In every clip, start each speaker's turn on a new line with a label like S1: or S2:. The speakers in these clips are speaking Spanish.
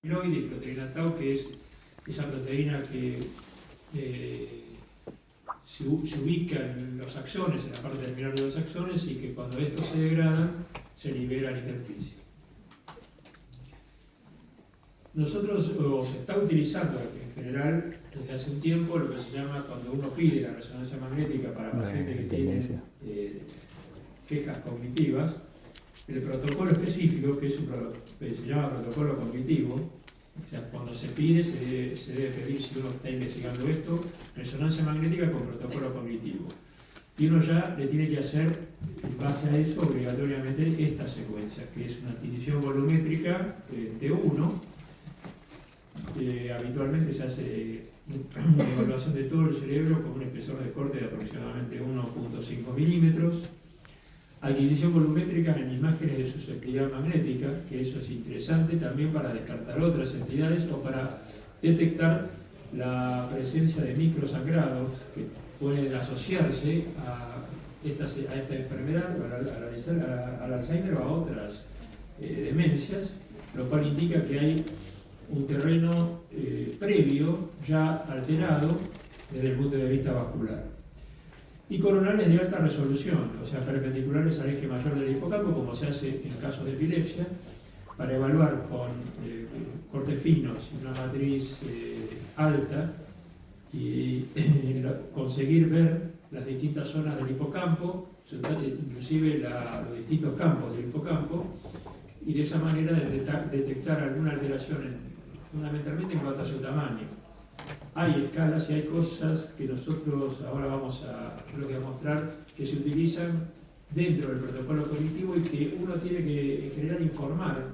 S1: amiloide y proteína tau, que es esa proteína que se ubica en los axones, en la parte terminal de los axones, y que cuando estos se degradan, se libera al intersticio. Nosotros, o se está utilizando en general desde hace un tiempo, lo que se llama, cuando uno pide la resonancia magnética para pacientes que tienen quejas cognitivas, el protocolo específico, que se llama protocolo cognitivo, o sea, cuando se pide, se debe pedir, si uno está investigando esto, resonancia magnética con protocolo cognitivo. Y uno ya le tiene que hacer, en base a eso, obligatoriamente esta secuencia, que es una adquisición volumétrica T1. Habitualmente se hace una evaluación de todo el cerebro con un espesor de corte de aproximadamente 1.5 milímetros. Adquisición volumétrica en imágenes de susceptibilidad magnética, que eso es interesante también para descartar otras entidades o para detectar la presencia de microsangrados que pueden asociarse a esta enfermedad, al Alzheimer o a otras demencias, lo cual indica que hay un terreno previo ya alterado desde el punto de vista vascular. Y coronales de alta resolución, o sea, perpendiculares al eje mayor del hipocampo, como se hace en casos de epilepsia, para evaluar con cortes finos una matriz alta y conseguir ver las distintas zonas del hipocampo, inclusive los distintos campos del hipocampo, y de esa manera detectar alguna alteración fundamentalmente en cuanto a su tamaño. Hay escalas y hay cosas que nosotros ahora yo voy a mostrar, que se utilizan dentro del protocolo cognitivo y que uno tiene que en general informar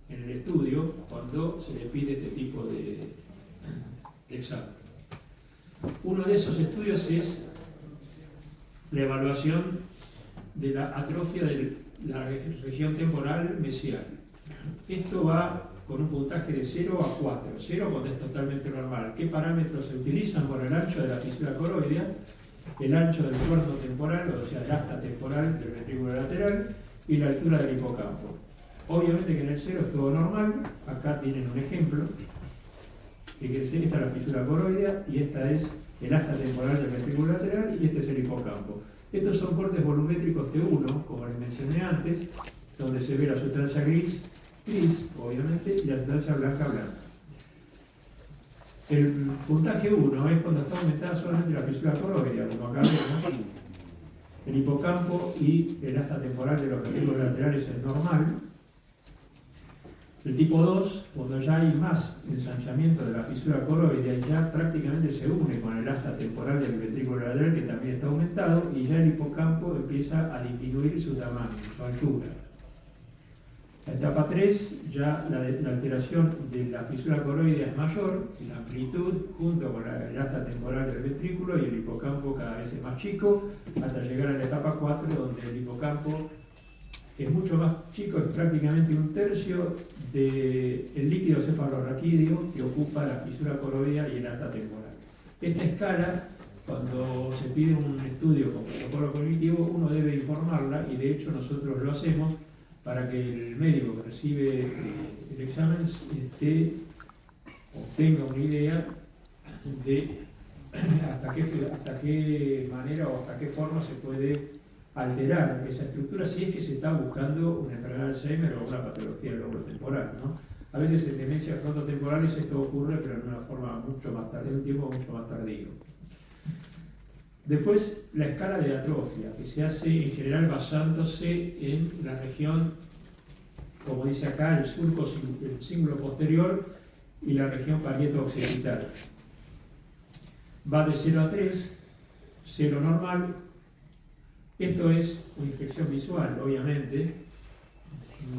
S1: en el estudio cuando se le pide este tipo de examen. Uno de esos estudios es la evaluación de la atrofia de la región temporal mesial. Esto va con un puntaje de 0 a 4. 0 cuando es totalmente normal. ¿Qué parámetros se utilizan? Por el ancho de la fisura coroidea, el ancho del cuerno temporal, o sea, el asta temporal del ventrículo lateral, y la altura del hipocampo. Obviamente que en el 0 es todo normal. Acá tienen un ejemplo. Fíjense, esta es la fisura coroidea y esta es el asta temporal del ventrículo lateral y este es el hipocampo. Estos son cortes volumétricos T1, como les mencioné antes, donde se ve la sustancia gris, obviamente, y la sustancia blanca. El puntaje 1 es cuando está aumentada solamente la fisura coroidea, como acá vemos. El hipocampo y el asta temporal de los ventrículos laterales es normal. El tipo 2, cuando ya hay más ensanchamiento de la fisura coroidea, ya prácticamente se une con el asta temporal del ventrículo lateral, que también está aumentado, y ya el hipocampo empieza a disminuir su tamaño, su altura. La etapa 3, ya la alteración de la fisura coroidea es mayor, la amplitud junto con el asta temporal del ventrículo y el hipocampo cada vez es más chico, hasta llegar a la etapa 4, donde el hipocampo es mucho más chico, es prácticamente un tercio del líquido cefalorraquídeo que ocupa la fisura coroidea y el asta temporal. Esta escala, cuando se pide un estudio con protocolo cognitivo, uno debe informarla, y de hecho nosotros lo hacemos para que el médico que recibe el examen obtenga una idea de hasta qué manera o hasta qué forma se puede alterar esa estructura, si es que se está buscando una enfermedad de Alzheimer o una patología del lóbulo temporal, ¿no? A veces en demencias frontotemporales esto ocurre, pero en una forma mucho más tardía, en un tiempo mucho más tardío. Después, la escala de atrofia, que se hace en general basándose en la región, como dice acá, el surco, el cíngulo posterior y la región parieto-occipital. Va de 0 a 3, 0 normal. Esto es una inspección visual, obviamente.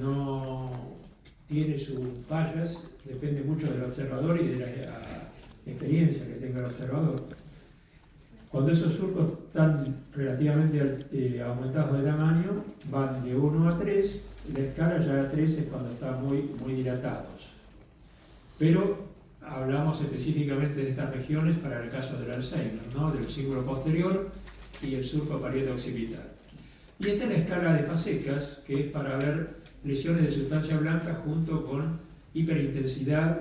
S1: No tiene sus fallas, depende mucho del observador y de la experiencia que tenga el observador. Cuando esos surcos están relativamente aumentados de tamaño, van de 1 a 3, la escala ya a 3 es cuando están muy dilatados. Pero hablamos específicamente de estas regiones para el caso del Alzheimer, ¿no? Del cíngulo posterior y el surco parieto-occipital. Y esta es la escala de Fasecas, que es para ver lesiones de sustancia blanca junto con hiperintensidad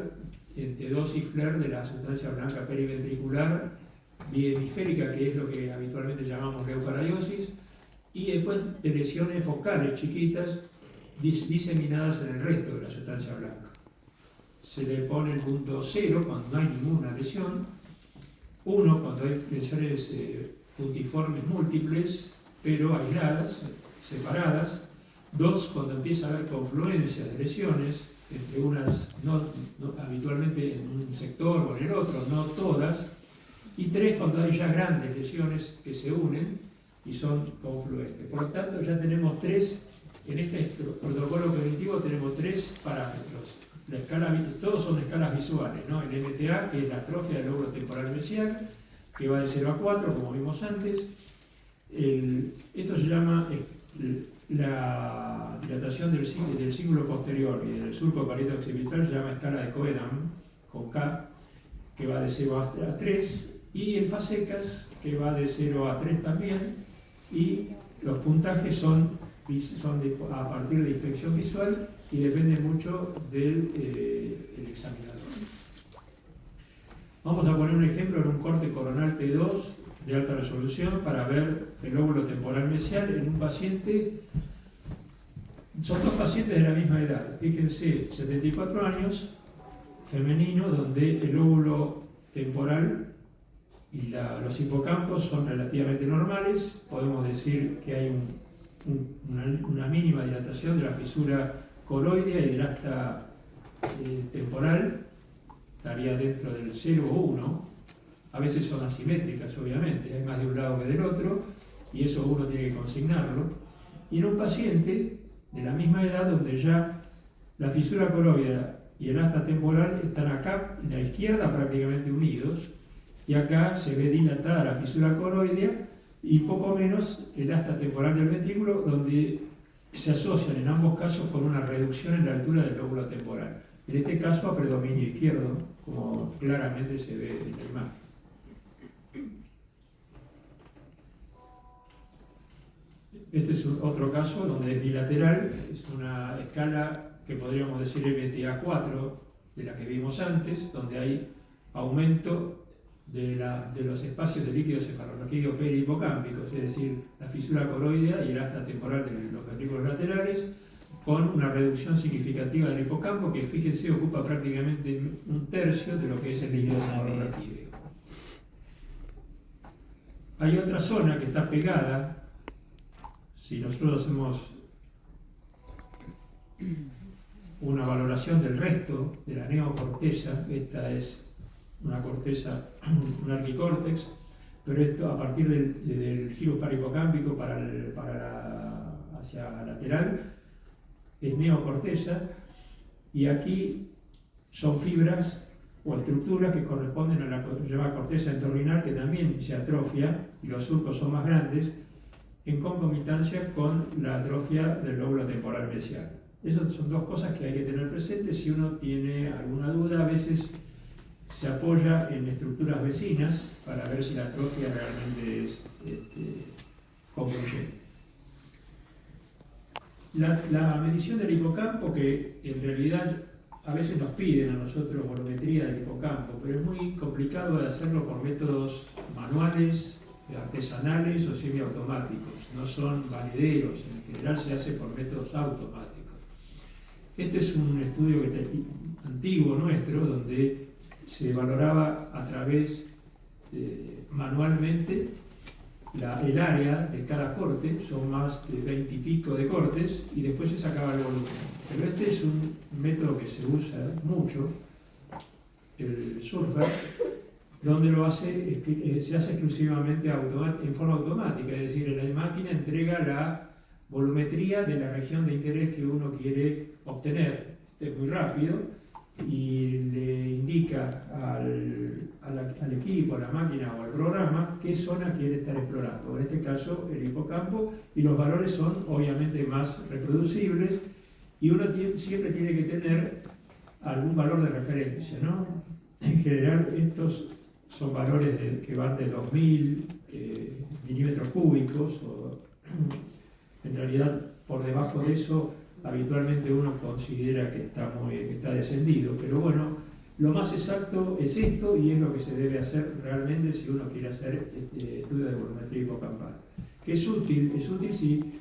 S1: entre dosis FLAIR de la sustancia blanca periventricular bihemisférica, que es lo que habitualmente llamamos leucocariosis, y después de lesiones focales chiquitas diseminadas en el resto de la sustancia blanca. Se le pone el punto 0 cuando no hay ninguna lesión, 1 cuando hay lesiones puntiformes múltiples, pero aisladas, separadas, 2 cuando empieza a haber confluencias de lesiones, entre unas habitualmente en un sector o en el otro, no todas, y 3 cuando hay ya grandes lesiones que se unen y son confluentes. Por lo tanto, ya tenemos 3, en este protocolo preventivo tenemos 3 parámetros. La escala, todos son escalas visuales, ¿no? El MTA, que es la atrofia del lóbulo temporal mesial, que va de 0 a 4, como vimos antes. Esto se llama la dilatación del cíngulo posterior y del surco parieto occipital, se llama escala de Cohen, con K, que va de 0 a 3, y el FASECAS, que va de 0 a 3 también, y los puntajes son a partir de inspección visual y depende mucho del examinador. Vamos a poner un ejemplo en un corte coronal T2 de alta resolución para ver el lóbulo temporal mesial en un paciente. Son 2 pacientes de la misma edad, fíjense, 74 años, femenino, donde el lóbulo temporal y los hipocampos son relativamente normales. Podemos decir que hay una mínima dilatación de la fisura coroidea y del asta temporal, estaría dentro del 0 o 1. A veces son asimétricas, obviamente, hay más de un lado que del otro, y eso uno tiene que consignarlo. Y en un paciente de la misma edad, donde ya la fisura coroidea y el asta temporal están acá, en la izquierda, prácticamente unidos, y acá se ve dilatada la fisura coroidea y poco menos el asta temporal del ventrículo, donde se asocian en ambos casos con una reducción en la altura del lóbulo temporal. En este caso a predominio izquierdo, como claramente se ve en la imagen. Este es otro caso donde es bilateral, es una escala que podríamos decir MTA4, de la que vimos antes, donde hay aumento de los espacios de líquido cefalorraquídeo perihipocámpicos, es decir, la fisura coroidea y el asta temporal de los ventrículos laterales, con una reducción significativa del hipocampo que, fíjense, ocupa prácticamente un tercio de lo que es el líquido cefalorraquídeo. Hay otra zona que está pegada. Si nosotros hacemos una valoración del resto de la neocorteza, esta es una corteza, un arquicórtex, pero esto a partir del giro parahipocámpico hacia lateral es neocorteza, y aquí son fibras o estructuras que corresponden a la llamada corteza entorrinal, que también se atrofia y los surcos son más grandes, en concomitancia con la atrofia del lóbulo temporal mesial. Esas son 2 cosas que hay que tener presentes si uno tiene alguna duda. A veces se apoya en estructuras vecinas para ver si la atrofia realmente es concluyente. La medición del hipocampo, que en realidad a veces nos piden a nosotros volumetría del hipocampo, pero es muy complicado de hacerlo por métodos manuales, artesanales o semiautomáticos. No son valideros, en general se hace por métodos automáticos. Este es un estudio antiguo nuestro, donde se valoraba a través manualmente el área de cada corte, son más de 20 y pico de cortes, y después se sacaba el volumen. Pero este es un método que se usa mucho, el Surfer, donde se hace exclusivamente en forma automática, es decir, la máquina entrega la volumetría de la región de interés que uno quiere obtener. Es muy rápido y le indica al equipo, a la máquina o al programa qué zona quiere estar explorando. En este caso, el hipocampo, y los valores son obviamente más reproducibles, y uno siempre tiene que tener algún valor de referencia, ¿no? En general, estos son valores que van de 2000 milímetros cúbicos, o en realidad por debajo de eso habitualmente uno considera que está descendido, pero bueno, lo más exacto es esto y es lo que se debe hacer realmente si uno quiere hacer estudio de volumetría hipocampal. Que es útil si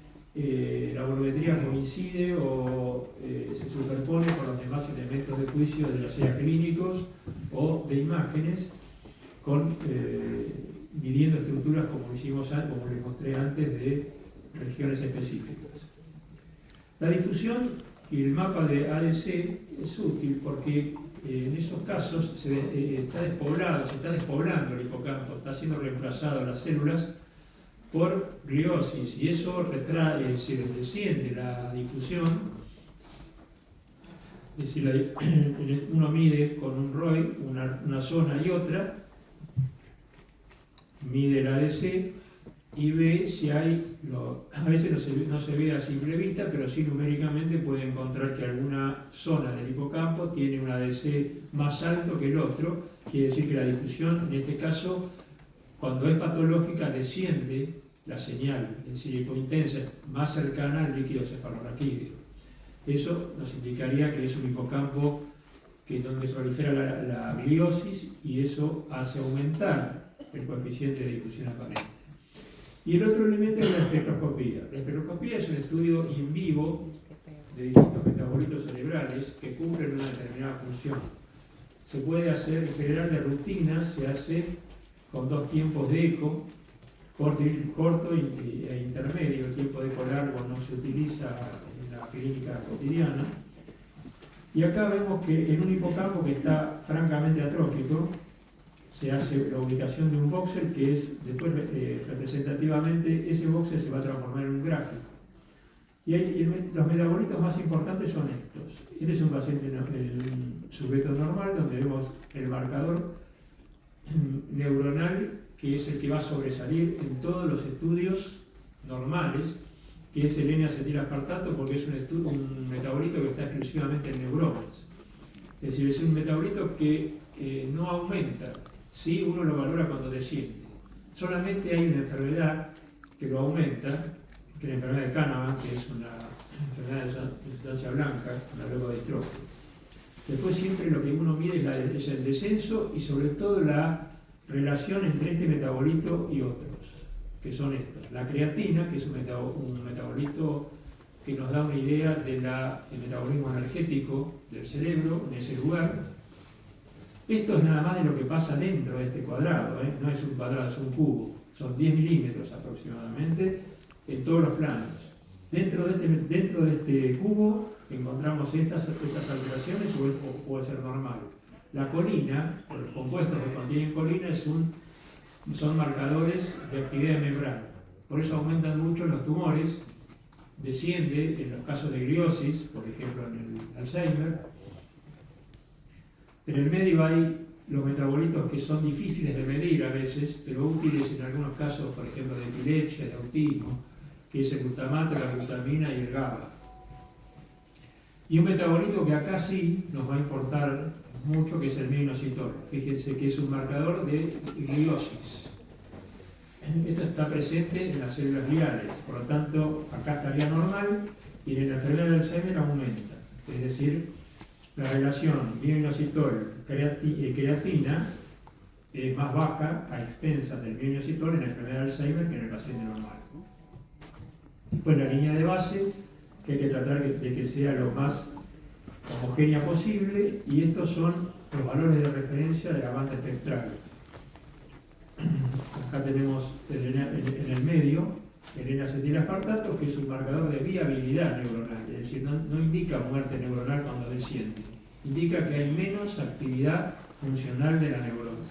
S1: la volumetría coincide o se superpone con los demás elementos de juicio, ya sea clínicos o de imágenes, midiendo estructuras como les mostré antes, de regiones específicas. La difusión y el mapa de ADC es útil porque en esos casos se está despoblando el hipocampo, está siendo reemplazado las células por gliosis y eso desciende la difusión. Es decir, uno mide con un ROI una zona y otra, mide el ADC y ve si hay, a veces no se ve a simple vista, pero sí numéricamente puede encontrar que alguna zona del hipocampo tiene un ADC más alto que el otro, quiere decir que la difusión, en este caso, cuando es patológica, desciende la señal, es decir, hipointensa, más cercana al líquido cefalorraquídeo. Eso nos indicaría que es un hipocampo donde prolifera la gliosis y eso hace aumentar el coeficiente de difusión aparente. Y el otro elemento es la espectroscopía. La espectroscopía es un estudio in vivo de distintos metabolitos cerebrales que cumplen una determinada función. Se puede hacer, en general de rutina, se hace con dos tiempos de eco, corto e intermedio. El tiempo de eco largo no se utiliza en la clínica cotidiana. Y acá vemos que en un hipocampo que está francamente atrófico, se hace la ubicación de un voxel que es, después representativamente, ese voxel se va a transformar en un gráfico. Y los metabolitos más importantes son estos. Este es un paciente, un sujeto normal, donde vemos el marcador neuronal, que es el que va a sobresalir en todos los estudios normales, que es el N-acetilaspartato, porque es un metabolito que está exclusivamente en neuronas. Es decir, es un metabolito que no aumenta. Sí, uno lo valora cuando desciende. Solamente hay una enfermedad que lo aumenta, que es la enfermedad de Canavan, que es una enfermedad de sustancia blanca, una leucodistrofia. Después siempre lo que uno mide es el descenso y sobre todo la relación entre este metabolito y otros, que son estos. La creatina, que es un metabolito que nos da una idea del metabolismo energético del cerebro en ese lugar. Esto es nada más de lo que pasa dentro de este cuadrado, no es un cuadrado, es un cubo, son 10 milímetros aproximadamente en todos los planos. Dentro de este cubo encontramos estas alteraciones o puede ser normal. La colina, o los compuestos que contienen colina, son marcadores de actividad de membrana. Por eso aumentan mucho en los tumores, desciende en los casos de gliosis, por ejemplo en el Alzheimer. En el medio hay los metabolitos que son difíciles de medir a veces, pero útiles en algunos casos, por ejemplo de epilepsia, de autismo, que es el glutamato, la glutamina y el GABA. Y un metabolito que acá sí nos va a importar mucho, que es el mioinositol. Fíjense que es un marcador de gliosis. Esto está presente en las células gliales, por lo tanto acá estaría normal y en la enfermedad del Alzheimer aumenta. Es decir, la relación mioinositol-creatina es más baja a expensas del mioinositol en la enfermedad de Alzheimer que en el paciente normal. Después la línea de base, que hay que tratar de que sea lo más homogénea posible, y estos son los valores de referencia de la banda espectral. Acá tenemos en el medio el N-acetilaspartato, que es un marcador de viabilidad neuronal, es decir, no indica muerte neuronal cuando desciende, indica que hay menos actividad funcional de la neurona.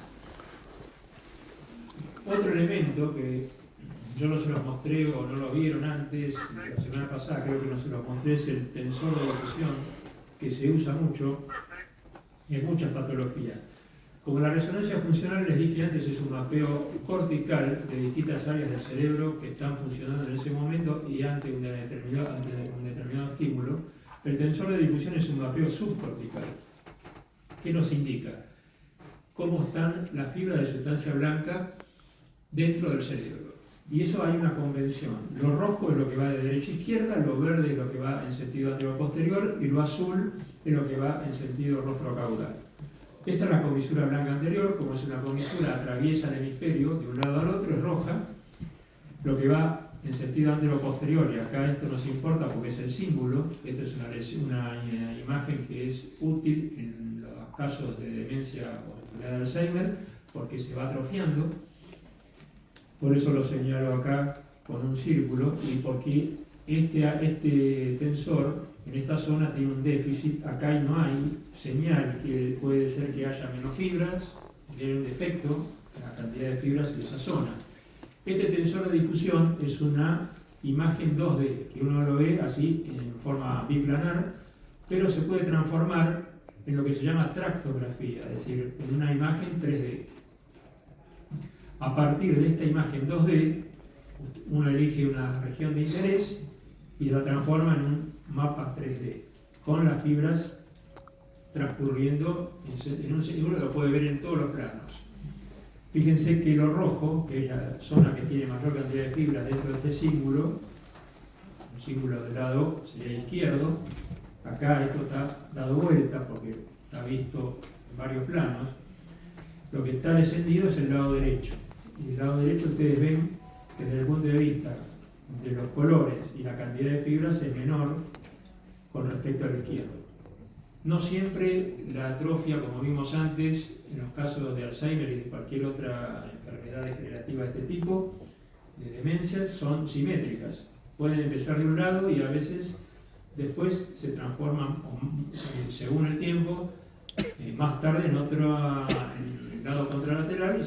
S1: Otro elemento que yo no se los mostré o no lo vieron antes, la semana pasada creo que no se los mostré, es el tensor de difusión, que se usa mucho en muchas patologías. Como la resonancia funcional, les dije antes, es un mapeo cortical de distintas áreas del cerebro que están funcionando en ese momento y ante un determinado estímulo, el tensor de difusión es un mapeo subcortical. ¿Qué nos indica? Cómo están las fibras de sustancia blanca dentro del cerebro. Y eso hay una convención. Lo rojo es lo que va de derecha a izquierda, lo verde es lo que va en sentido anterior-posterior y lo azul es lo que va en sentido rostro-caudal. Esta es la comisura blanca anterior, como es una comisura, atraviesa el hemisferio de un lado al otro, es roja. Lo que va en sentido anterior-posterior, y acá esto nos importa porque es el símbolo, esta es una imagen que es útil en los casos de demencia o enfermedad de Alzheimer, porque se va atrofiando. Por eso lo señalo acá con un círculo, y porque este tensor en esta zona tiene un déficit. Acá no hay señal, que puede ser que haya menos fibras, que hay un defecto en la cantidad de fibras de esa zona. Este tensor de difusión es una imagen 2D, que uno lo ve así en forma biplanar, pero se puede transformar en lo que se llama tractografía, es decir, en una imagen 3D. A partir de esta imagen 2D, uno elige una región de interés y la transforma en un mapa 3D, con las fibras transcurriendo en un uno lo puede ver en todos los planos. Fíjense que lo rojo, que es la zona que tiene mayor cantidad de fibras dentro de este símbolo, un símbolo del lado sería izquierdo, acá esto está dado vuelta porque está visto en varios planos. Lo que está descendido es el lado derecho. Y el lado derecho ustedes ven que desde el punto de vista de los colores y la cantidad de fibras es menor con respecto al izquierdo. No siempre la atrofia, como vimos antes, en los casos de Alzheimer y de cualquier otra enfermedad degenerativa de este tipo, de demencias, son simétricas. Pueden empezar de un lado y a veces después se transforman, según el tiempo, más tarde en el lado contralateral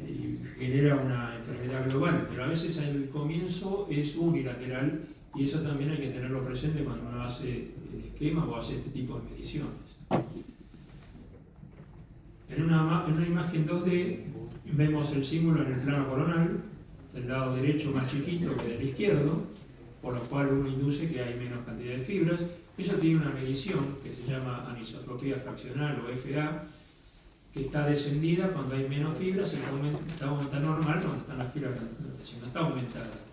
S1: y genera una enfermedad global. Pero a veces al comienzo es unilateral, y eso también hay que tenerlo presente cuando uno hace el esquema o hace este tipo de mediciones. En una imagen 2D vemos el símbolo en el plano coronal, del lado derecho más chiquito que del izquierdo, por lo cual uno induce que hay menos cantidad de fibras. Eso tiene una medición que se llama anisotropía fraccional o FA, que está descendida cuando hay menos fibras, está normal cuando están las fibras, si no está aumentada.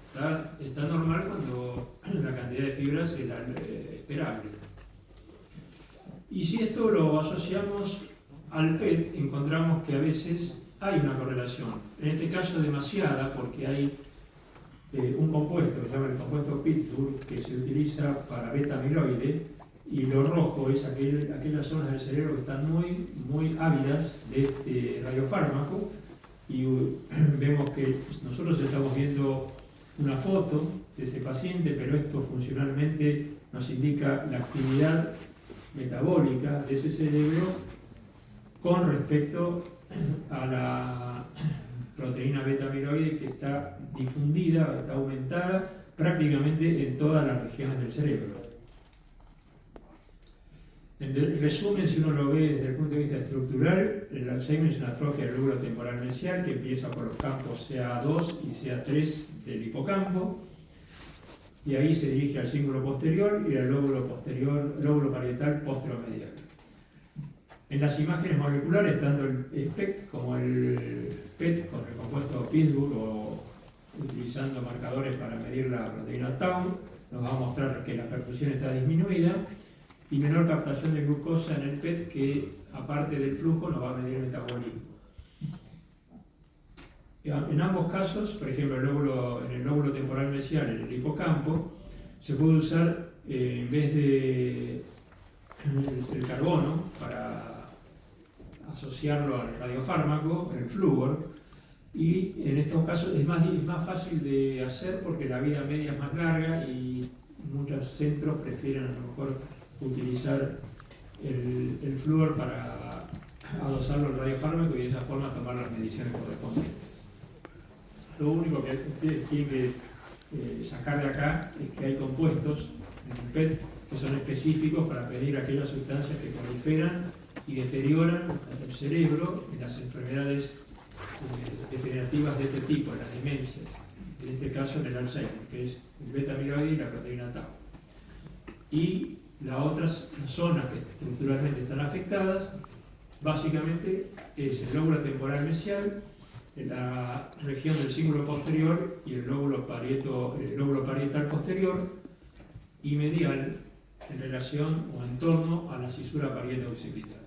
S1: Está normal cuando la cantidad de fibras es la esperable. Y si esto lo asociamos al PET, encontramos que a veces hay una correlación. En este caso demasiada, porque hay un compuesto que se llama el compuesto Pittsburgh, que se utiliza para beta-amiloide, y lo rojo es aquellas zonas del cerebro que están muy, muy ávidas de este radiofármaco, y vemos que nosotros estamos viendo una foto de ese paciente, pero esto funcionalmente nos indica la actividad metabólica de ese cerebro con respecto a la proteína beta-amiloide, que está difundida, está aumentada prácticamente en todas las regiones del cerebro. En resumen, si uno lo ve desde el punto de vista estructural, el Alzheimer es una atrofia del lóbulo temporal mesial que empieza por los campos CA2 y CA3 del hipocampo, y ahí se dirige al cíngulo posterior y al lóbulo parietal posteromedial. En las imágenes moleculares, tanto el SPECT como el PET con el compuesto Pittsburgh, o utilizando marcadores para medir la proteína tau, nos va a mostrar que la perfusión está disminuida y menor captación de glucosa en el PET, que aparte del flujo nos va a medir el metabolismo. En ambos casos, por ejemplo en el lóbulo temporal mesial, en el hipocampo, se puede usar en vez de el carbono para asociarlo al radiofármaco, el flúor, y en estos casos es más fácil de hacer porque la vida media es más larga y muchos centros prefieren a lo mejor utilizar el flúor para adosarlo al radiofármaco y de esa forma tomar las mediciones correspondientes. Lo único que ustedes tienen que sacar de acá es que hay compuestos en el PET que son específicos para medir aquellas sustancias que proliferan y deterioran el cerebro en las enfermedades degenerativas de este tipo, en las demencias, en este caso en el Alzheimer, que es el beta-amiloide y la proteína tau. Y las otras zonas que estructuralmente están afectadas, básicamente es el lóbulo temporal mesial, la región del cíngulo posterior y el lóbulo parietal posterior y medial en relación o en torno a la cisura parieto-occipital.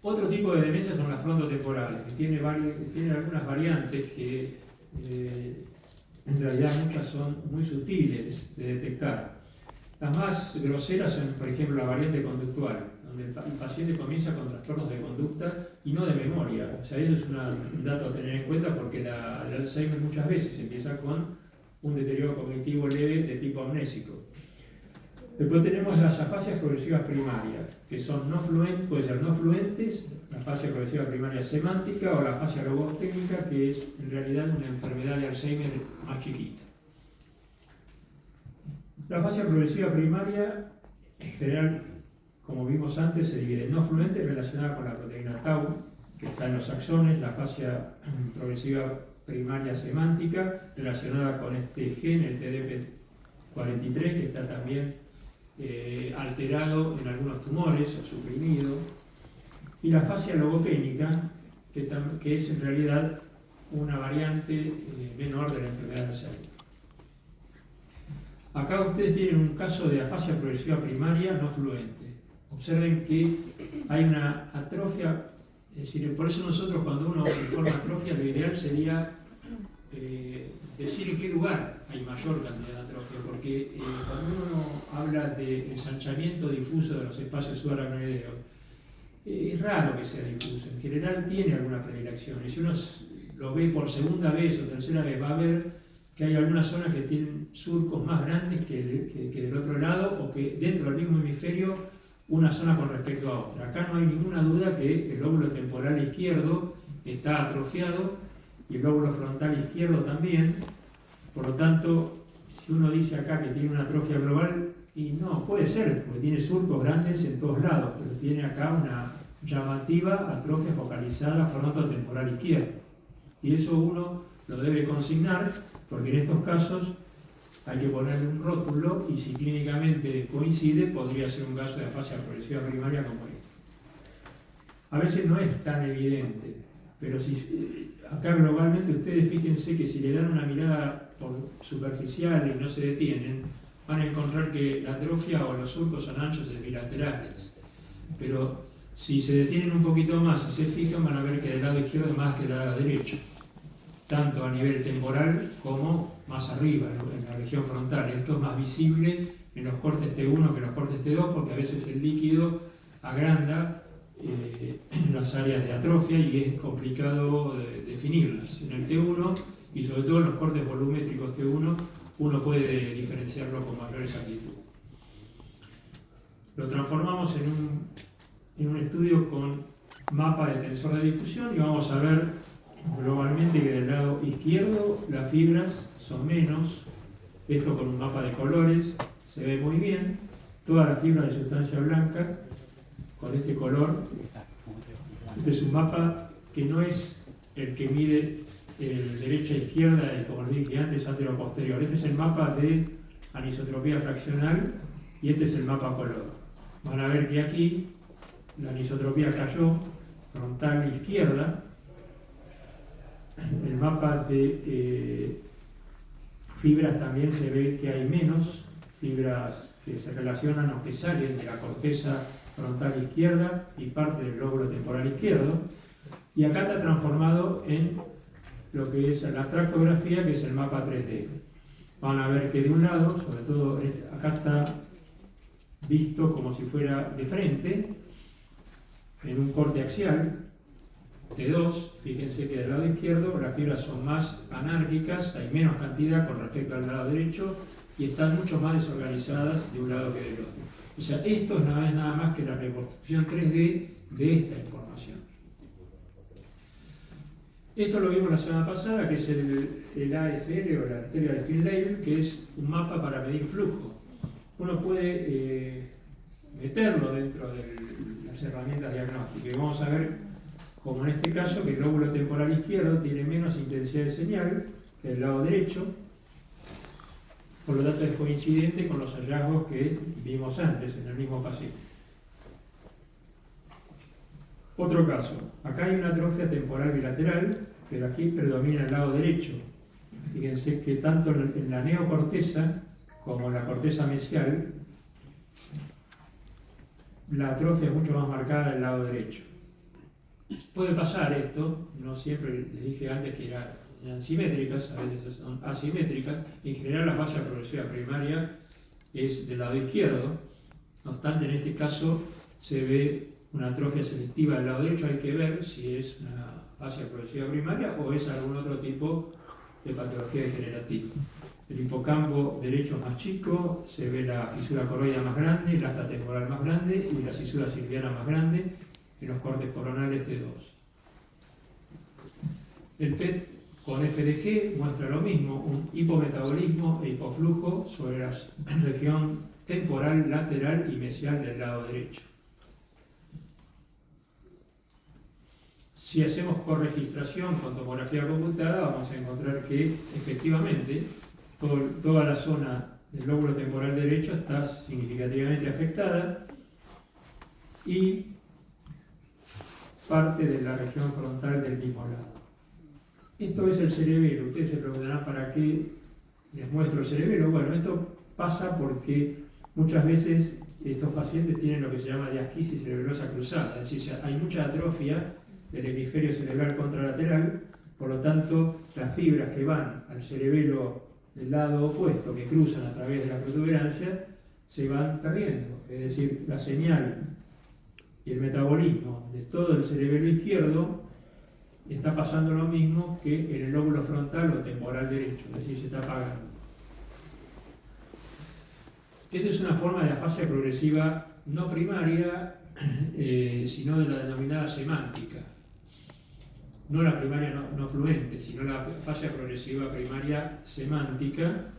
S1: Otro tipo de demencias son las frontotemporales, que tiene algunas variantes que en realidad muchas son muy sutiles de detectar. Las más groseras son, por ejemplo, la variante conductual, donde el paciente comienza con trastornos de conducta y no de memoria. O sea, eso es un dato a tener en cuenta porque el Alzheimer muchas veces empieza con un deterioro cognitivo leve de tipo amnésico. Después tenemos las afasias progresivas primarias, que son no fluentes, pueden ser no fluentes, la afasia progresiva primaria semántica o la afasia logotécnica, que es en realidad una enfermedad de Alzheimer más chiquita. La afasia progresiva primaria, en general, como vimos antes, se divide en no fluente relacionada con la proteína tau, que está en los axones, la afasia progresiva primaria semántica, relacionada con este gen, el TDP43, que está también alterado en algunos tumores o suprimido, y la afasia logopénica, que es en realidad una variante menor de la enfermedad de Alzheimer. Acá ustedes tienen un caso de afasia progresiva primaria no fluente. Observen que hay una atrofia, es decir, por eso nosotros cuando uno informa atrofia, lo ideal sería decir en qué lugar hay mayor cantidad de atrofia, porque cuando uno habla de ensanchamiento difuso de los espacios subaracnoideos, es raro que sea difuso, en general tiene alguna predilección, y si uno lo ve por segunda vez o tercera vez, va a ver que hay algunas zonas que tienen surcos más grandes que del otro lado, o que dentro del mismo hemisferio una zona con respecto a otra. Acá no hay ninguna duda que el lóbulo temporal izquierdo está atrofiado y el lóbulo frontal izquierdo también. Por lo tanto, si uno dice acá que tiene una atrofia global, y no, puede ser, porque tiene surcos grandes en todos lados, pero tiene acá una llamativa atrofia focalizada frontotemporal izquierdo. Y eso uno lo debe consignar, porque en estos casos hay que ponerle un rótulo y si clínicamente coincide, podría ser un caso de afasia progresiva primaria como este. A veces no es tan evidente, pero acá globalmente ustedes fíjense que si le dan una mirada superficial y no se detienen, van a encontrar que la atrofia o los surcos son anchos y bilaterales. Pero si se detienen un poquito más y se fijan, van a ver que del lado izquierdo es más que del lado derecho, tanto a nivel temporal como más arriba, en la región frontal. Esto es más visible en los cortes T1 que en los cortes T2, porque a veces el líquido agranda las áreas de atrofia y es complicado definirlas. En el T1 y sobre todo en los cortes volumétricos T1 uno puede diferenciarlo con mayor exactitud. Lo transformamos en un estudio con mapa de tensor de difusión y vamos a ver globalmente que del lado izquierdo las fibras son menos, esto con un mapa de colores se ve muy bien, toda la fibra de sustancia blanca con este color. Este es un mapa que no es el que mide el derecha e izquierda, como les dije antes, antero-posterior. Este es el mapa de anisotropía fraccional y este es el mapa color. Van a ver que aquí la anisotropía cayó frontal izquierda. El mapa de fibras también se ve que hay menos fibras que se relacionan o que salen de la corteza frontal izquierda y parte del lóbulo temporal izquierdo. Y acá está transformado en lo que es la tractografía, que es el mapa 3D. Van a ver que de un lado, sobre todo acá está visto como si fuera de frente, en un corte axial, T2, fíjense que del lado izquierdo las fibras son más anárquicas, hay menos cantidad con respecto al lado derecho y están mucho más desorganizadas de un lado que del otro. O sea, esto no es nada más que la reconstrucción 3D de esta información. Esto lo vimos la semana pasada, que es el ASL o la arterial spin label, que es un mapa para medir flujo. Uno puede meterlo dentro de las herramientas diagnósticas y vamos a ver, como en este caso, que el lóbulo temporal izquierdo tiene menos intensidad de señal que el lado derecho, por lo tanto es coincidente con los hallazgos que vimos antes en el mismo paciente. Otro caso, acá hay una atrofia temporal bilateral, pero aquí predomina el lado derecho. Fíjense que tanto en la neocorteza como en la corteza mesial, la atrofia es mucho más marcada del lado derecho. Puede pasar esto, no siempre, les dije antes que eran simétricas, a veces son asimétricas. En general la falla progresiva primaria es del lado izquierdo, no obstante en este caso se ve una atrofia selectiva del lado derecho. Hay que ver si es una fascia progresiva primaria o es algún otro tipo de patología degenerativa. El hipocampo derecho más chico, se ve la fisura coroidea más grande, la asta temporal más grande y la cisura silviana más grande en los cortes coronales T2. El PET con FDG muestra lo mismo, un hipometabolismo e hipoflujo sobre la región temporal, lateral y mesial del lado derecho. Si hacemos corregistración con tomografía computada, vamos a encontrar que efectivamente toda la zona del lóbulo temporal derecho está significativamente afectada y parte de la región frontal del mismo lado. Esto es el cerebelo. Ustedes se preguntarán ¿para qué les muestro el cerebelo? Bueno, esto pasa porque muchas veces estos pacientes tienen lo que se llama diasquisis cerebelosa cruzada, es decir, hay mucha atrofia del hemisferio cerebral contralateral, por lo tanto las fibras que van al cerebelo del lado opuesto, que cruzan a través de la protuberancia, se van perdiendo. Es decir, la señal y el metabolismo de todo el cerebelo izquierdo está pasando lo mismo que en el lóbulo frontal o temporal derecho, es decir, se está apagando. Esta es una forma de afasia progresiva no primaria, sino de la denominada semántica. No la primaria no fluente, sino la fascia progresiva primaria semántica,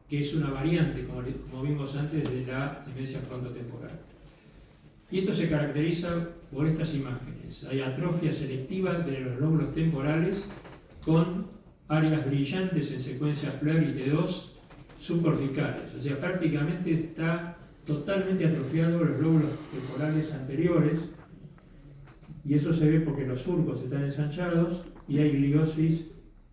S1: que es una variante, como vimos antes, de la demencia frontotemporal. Y esto se caracteriza por estas imágenes. Hay atrofia selectiva de los lóbulos temporales con áreas brillantes en secuencia FLAIR y T2 subcorticales. O sea, prácticamente está totalmente atrofiado los lóbulos temporales anteriores, y eso se ve porque los surcos están ensanchados y hay gliosis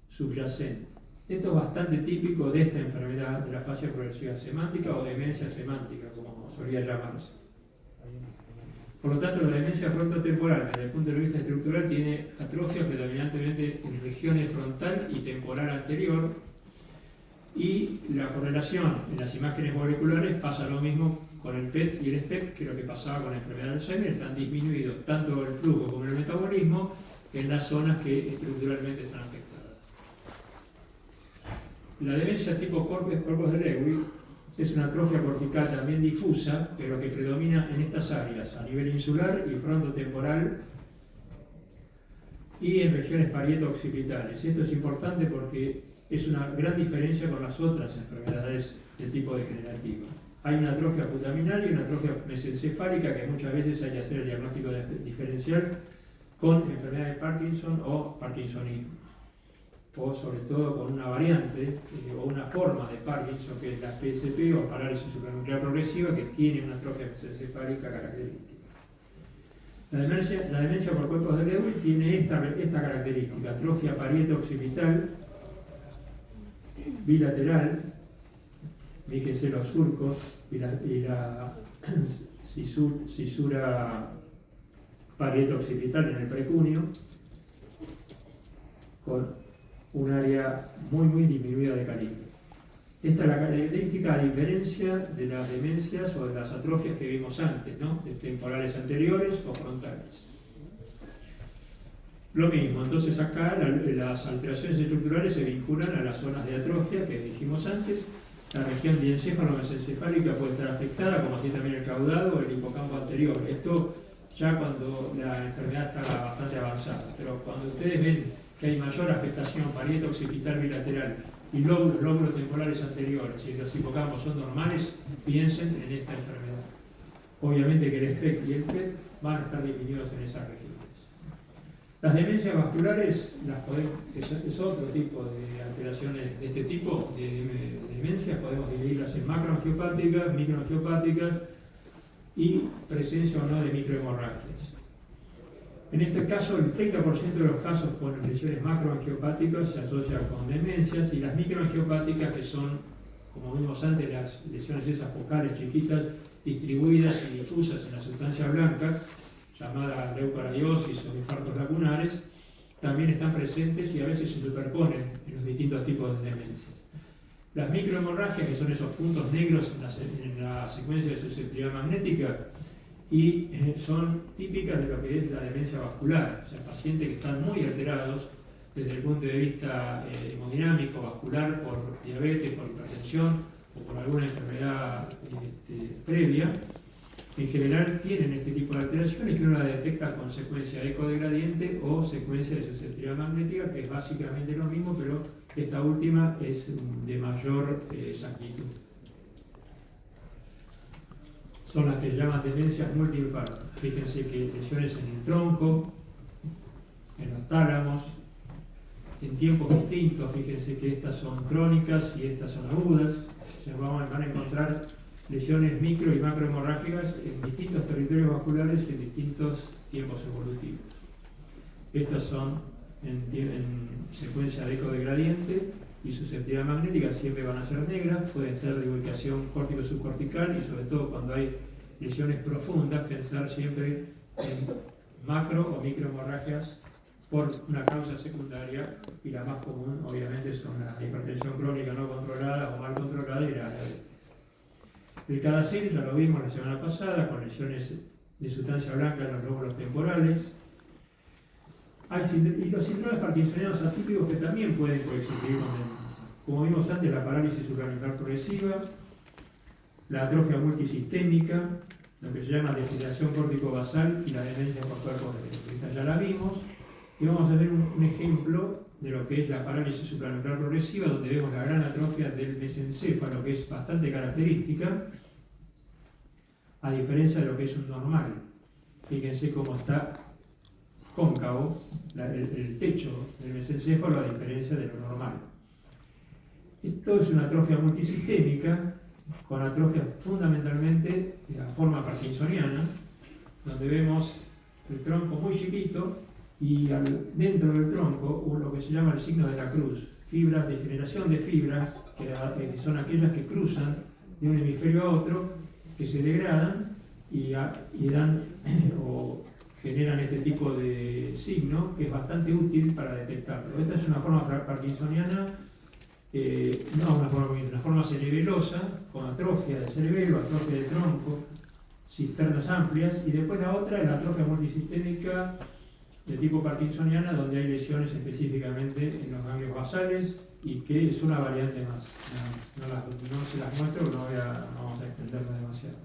S1: subyacente. Esto es bastante típico de esta enfermedad de la fascia progresiva semántica o demencia semántica, como solía llamarse. Por lo tanto, la demencia frontotemporal, desde el punto de vista estructural, tiene atrofia predominantemente en regiones frontal y temporal anterior, y la correlación en las imágenes moleculares pasa lo mismo con el PET y el SPECT, que lo que pasaba con la enfermedad de Alzheimer. Están disminuidos tanto el flujo como el metabolismo en las zonas que estructuralmente están afectadas. La demencia tipo corpus de Lewy es una atrofia cortical también difusa, pero que predomina en estas áreas, a nivel insular y frontotemporal, y en regiones parieto-occipitales. Esto es importante porque es una gran diferencia con las otras enfermedades de tipo degenerativo. Hay una atrofia putaminal y una atrofia mesencefálica, que muchas veces hay que hacer el diagnóstico diferencial con enfermedad de Parkinson o parkinsonismo, o sobre todo con una variante o una forma de Parkinson, que es la PSP o parálisis supranuclear progresiva, que tiene una atrofia mesencefálica característica. La demencia por corpus de Lewy tiene esta característica: atrofia parieto-occipital bilateral, fíjense los surcos y la cisura parieto-occipital en el precunio, con un área muy disminuida de calibre. Esta es la característica a diferencia de las demencias o de las atrofias que vimos antes, ¿no? De temporales anteriores o frontales. Lo mismo, entonces acá las alteraciones estructurales se vinculan a las zonas de atrofia que dijimos antes. La región diencéfalo-mesencefálica puede estar afectada, como así también el caudado o el hipocampo anterior. Esto ya cuando la enfermedad está bastante avanzada, pero cuando ustedes ven que hay mayor afectación parieto-occipital bilateral y lóbulos temporales anteriores y los hipocampos son normales, piensen en esta enfermedad. Obviamente que el SPECT y el PET van a estar disminuidos en esas regiones. Las demencias vasculares es otro tipo de alteraciones de este tipo de demencias. Podemos dividirlas en macroangiopáticas, microangiopáticas y presencia o no de microhemorragias. En este caso, el 30% de los casos con lesiones macroangiopáticas se asocia con demencias, y las microangiopáticas, que son, como vimos antes, las lesiones esas focales chiquitas, distribuidas y difusas en la sustancia blanca, llamada leucoradiosis o infartos lacunares, también están presentes y a veces se superponen en los distintos tipos de demencias. Las microhemorragias, que son esos puntos negros en la secuencia de susceptibilidad magnética, y son típicas de lo que es la demencia vascular, o sea, pacientes que están muy alterados desde el punto de vista hemodinámico, vascular, por diabetes, por hipertensión o por alguna enfermedad previa. En general tienen este tipo de alteraciones que uno la detecta con secuencia eco de gradiente o secuencia de susceptibilidad magnética, que es básicamente lo mismo, pero esta última es de mayor exactitud. Son las que llaman demencias multiinfartos. Fíjense que lesiones en el tronco, en los tálamos, en tiempos distintos. Fíjense que estas son crónicas y estas son agudas. O sea, van a encontrar lesiones micro y macrohemorrágicas en distintos territorios vasculares y en distintos tiempos evolutivos. Estas son en secuencia de eco de gradiente y susceptibilidad magnética, siempre van a ser negras, pueden ser de ubicación córtico-subcortical, y sobre todo cuando hay lesiones profundas, pensar siempre en macro o microhemorragias por una causa secundaria, y la más común obviamente son la hipertensión crónica no controlada o mal controlada y la diabetes. El CADASIL ya lo vimos la semana pasada, con lesiones de sustancia blanca en los lóbulos temporales. Y los síndromes parkinsonianos atípicos, que también pueden coexistir con demencia. Como vimos antes, la parálisis supranuclear progresiva, la atrofia multisistémica, lo que se llama degeneración córtico-basal y la demencia por cuerpos de Leber. Esta ya la vimos. Y vamos a ver un ejemplo de lo que es la parálisis supranuclear progresiva, donde vemos la gran atrofia del mesencéfalo, que es bastante característica, a diferencia de lo que es un normal. Fíjense cómo está cóncavo el techo del mesencéfalo, a diferencia de lo normal. Esto es una atrofia multisistémica, con atrofia fundamentalmente de la forma parkinsoniana, donde vemos el tronco muy chiquito y dentro del tronco lo que se llama el signo de la cruz, fibras, degeneración de fibras, que son aquellas que cruzan de un hemisferio a otro, que se degradan y dan o generan este tipo de signo, que es bastante útil para detectarlo. Esta es una forma parkinsoniana, una forma cerebelosa, con atrofia del cerebelo, atrofia del tronco, cisternas amplias, y después la otra es la atrofia multisistémica de tipo parkinsoniana, donde hay lesiones específicamente en los ganglios basales, y que es una variante más. No se las muestro, no vamos a extendernos demasiado.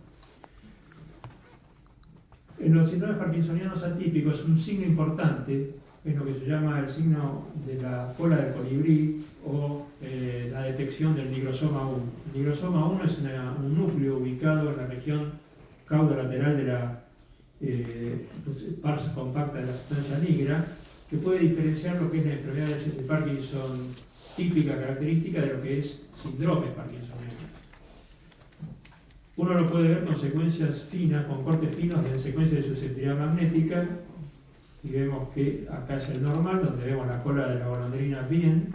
S1: En los síndromes parkinsonianos atípicos, un signo importante es lo que se llama el signo de la cola del colibrí, o la detección del nigrosoma 1. El nigrosoma 1 es un núcleo ubicado en la región caudolateral de la parsa compacta de la sustancia nigra, que puede diferenciar lo que es la enfermedad de Parkinson típica, característica, de lo que es síndromes parkinsonianos. Uno lo puede ver con secuencias finas, con cortes finos de secuencias de susceptibilidad magnética, y vemos que acá es el normal, donde vemos la cola de la golondrina bien,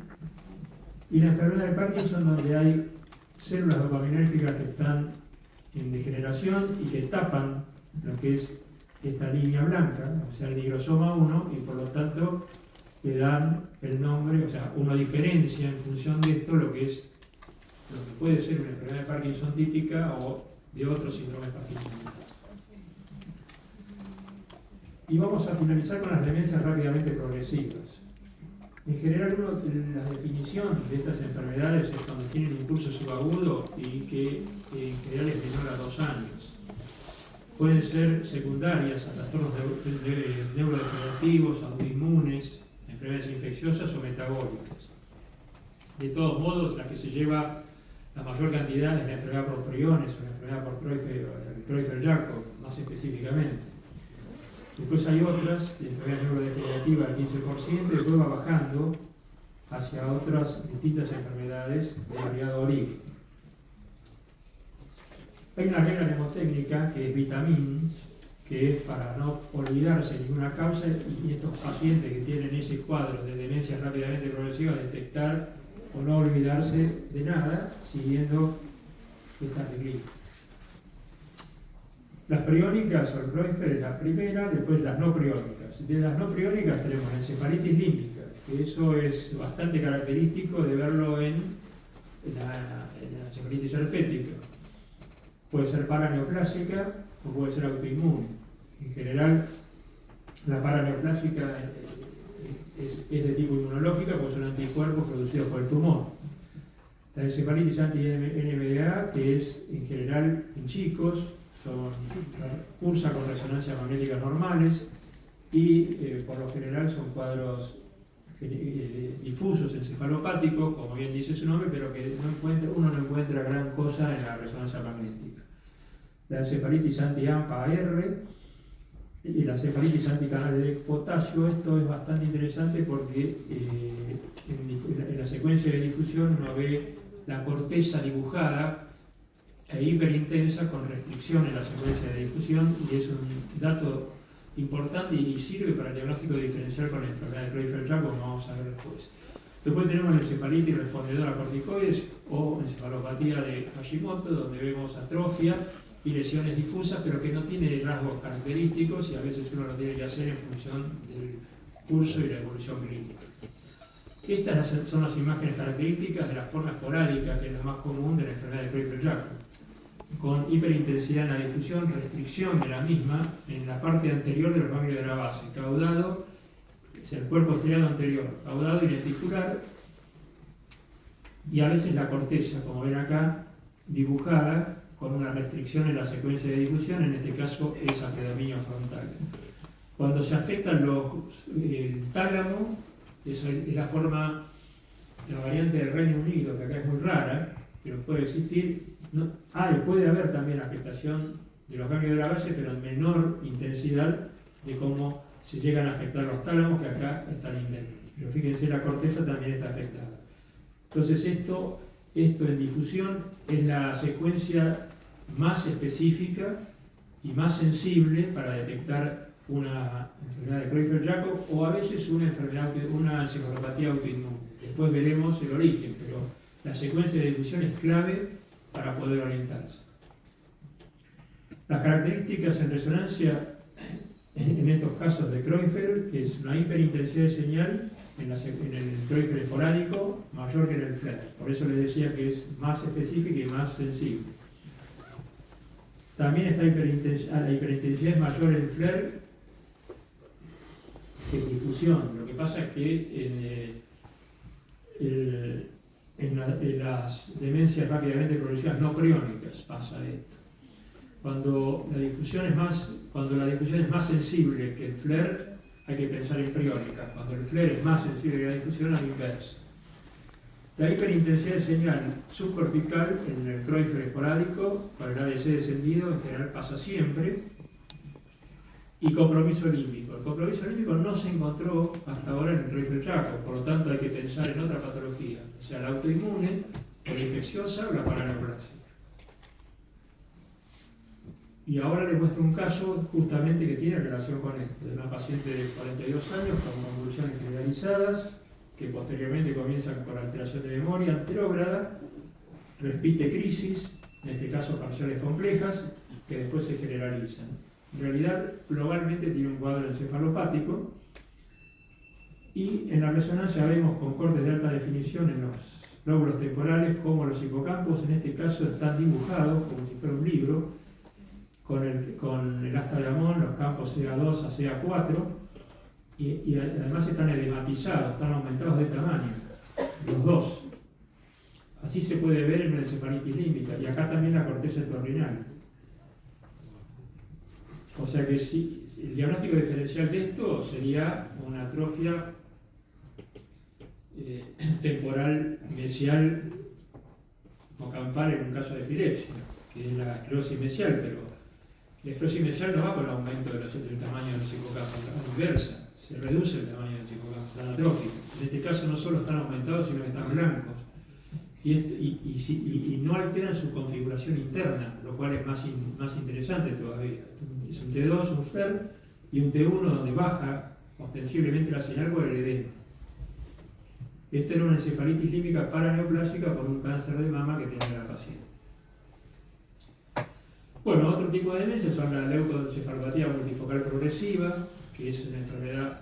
S1: y la enfermedad de Parkinson, donde hay células dopaminérgicas que están en degeneración y que tapan lo que es esta línea blanca, o sea, el nigrosoma 1, y por lo tanto le dan el nombre, o sea, uno diferencia en función de esto lo que puede ser una enfermedad de Parkinson típica o de otros síndromes parkinsonianos. Y vamos a finalizar con las demencias rápidamente progresivas. En general, la definición de estas enfermedades es cuando tienen un curso subagudo y que en general es menor a 2 años. Pueden ser secundarias a trastornos neurodegenerativos, autoinmunes, enfermedades infecciosas o metabólicas. De todos modos, la que se lleva la mayor cantidad es la enfermedad por priones o la enfermedad por Creutzfeldt-Jakob, más específicamente. Después hay otras, de enfermedad neurodegenerativa al 15%, y después va bajando hacia otras distintas enfermedades de variado origen. Hay una regla mnemotécnica que es vitamins, que es para no olvidarse ninguna causa, y estos pacientes que tienen ese cuadro de demencia rápidamente progresiva, detectar o no olvidarse de nada siguiendo esta reglita. Las priónicas o el Creutzfeldt es la primera, después las no priónicas. De las no priónicas tenemos la encefalitis límbica, que eso es bastante característico de verlo en la encefalitis herpética. Puede ser paraneoplásica o puede ser autoinmune. En general, la paraneoplásica es de tipo inmunológica, porque son anticuerpos producidos por el tumor. La encefalitis anti-NMDA, que es en general en chicos, cursa con resonancias magnéticas normales y por lo general son cuadros difusos encefalopáticos, como bien dice su nombre, pero que uno no encuentra gran cosa en la resonancia magnética. La encefalitis anti-AMPA-R y la encefalitis anticanal de potasio, esto es bastante interesante porque en la secuencia de difusión uno ve la corteza dibujada e hiperintensa con restricción en la secuencia de difusión, y es un dato importante y sirve para el diagnóstico diferencial con la enfermedad de Creutzfeldt-Jakob, como vamos a ver después. Después tenemos la encefalitis respondedora a corticoides o encefalopatía de Hashimoto, donde vemos atrofia y lesiones difusas, pero que no tiene rasgos característicos y a veces uno lo tiene que hacer en función del curso y la evolución clínica. Estas son las imágenes características de la forma esporádica, que es la más común de la enfermedad de Creutzfeldt-Jakob, con hiperintensidad en la difusión, restricción de la misma en la parte anterior de los ganglios de la base, caudado, es el cuerpo estriado anterior, caudado y lenticular, y a veces la corteza, como ven acá, dibujada con una restricción en la secuencia de difusión, en este caso es a predominio frontal. Cuando se afectan el tálamo, es la forma, la variante del Reino Unido, que acá es muy rara, pero puede existir. Puede haber también afectación de los ganglios de la base, pero en menor intensidad de cómo se llegan a afectar los tálamos, que acá están indemnes. Pero fíjense, la corteza también está afectada. Entonces esto en difusión es la secuencia más específica y más sensible para detectar una enfermedad de Creutzfeldt-Jakob o a veces una encefalopatía autoinmune. Después veremos el origen, pero la secuencia de difusión es clave para poder orientarse. Las características en resonancia en estos casos de Creutzfeldt, que es una hiperintensidad de señal en el Creutzfeldt esporádico mayor que en el FLAIR. Por eso les decía que es más específica y más sensible. También la hiperintensidad es mayor en FLAIR que en difusión. Lo que pasa es que en las demencias rápidamente progresivas no priónicas pasa esto. Cuando la difusión es más sensible que el FLAIR, hay que pensar en priónicas. Cuando el FLAIR es más sensible que la difusión, a la inversa. La hiperintensidad de señal subcortical en el Creutzfeldt esporádico, con el ADC descendido, en general pasa siempre. Y compromiso límbico. El compromiso límbico no se encontró hasta ahora en el Creutzfeldt-Jakob, por lo tanto hay que pensar en otra patología, o sea, la autoinmune, o la infecciosa o la paraneoplásica. Y ahora les muestro un caso justamente que tiene relación con esto, de una paciente de 42 años con convulsiones generalizadas, que posteriormente comienzan con alteración de memoria anterógrada, repite crisis, en este caso parciales complejas, que después se generalizan. En realidad, globalmente tiene un cuadro encefalopático y en la resonancia vemos con cortes de alta definición en los lóbulos temporales como los hipocampos, en este caso, están dibujados como si fuera un libro, con el asta de Amón, los campos CA2 a CA4, y además están edematizados, están aumentados de tamaño, los dos. Así se puede ver en una encefalitis límbica, y acá también la corteza entorrinal. O sea que sí, el diagnóstico diferencial de esto sería una atrofia temporal mesial o campal en un caso de epilepsia, que es la esclerosis mesial, pero la esclerosis mesial no va con el aumento del tamaño de los hipocampos, a la inversa, se reduce el tamaño de los hipocampos, están atróficos. En este caso no solo están aumentados, sino que están blancos. y no alteran su configuración interna, lo cual es más interesante todavía. Es un T2, un FLAIR, y un T1 donde baja ostensiblemente la señal por el edema. Esta era una encefalitis límbica paraneoplásica por un cáncer de mama que tenía la paciente. Bueno, otro tipo de demencia son la leucoencefalopatía multifocal progresiva, que es una enfermedad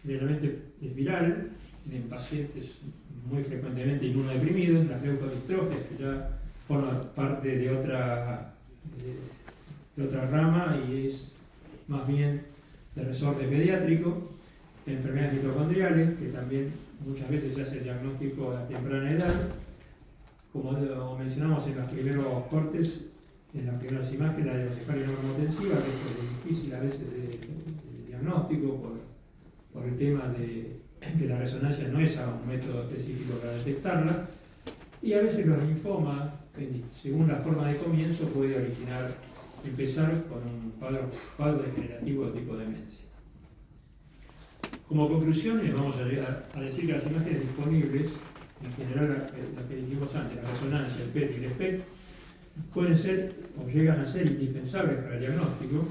S1: generalmente es viral, en pacientes muy frecuentemente inmunodeprimidos, las leucodistrofias, que ya forman parte de otra rama y es más bien de resorte pediátrico, enfermedades mitocondriales, que también muchas veces se hace el diagnóstico a temprana edad, como mencionamos en los primeros cortes, en las primeras imágenes, la hidrocefalia normotensiva, que es difícil a veces de diagnóstico por el tema de que la resonancia no es un método específico para detectarla, y a veces los linfomas, según la forma de comienzo, puede empezar con un cuadro degenerativo de tipo demencia. Como conclusiones, vamos a decir que las imágenes disponibles, en general las que dijimos antes, la resonancia, el PET y el SPECT, pueden ser o llegan a ser indispensables para el diagnóstico,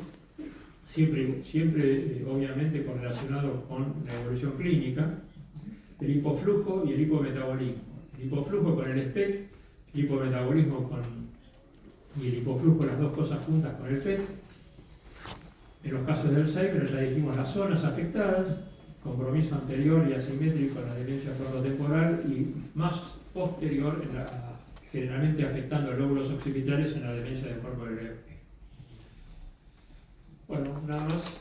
S1: siempre obviamente correlacionado con la evolución clínica, el hipoflujo y el hipometabolismo. El hipoflujo con el SPECT, el hipometabolismo y el hipoflujo, las dos cosas juntas con el PET. En los casos de Alzheimer ya dijimos las zonas afectadas, compromiso anterior y asimétrico en la demencia frontotemporal y más posterior, generalmente afectando lóbulos occipitales en la demencia del cuerpo del leve. Bueno, nada más.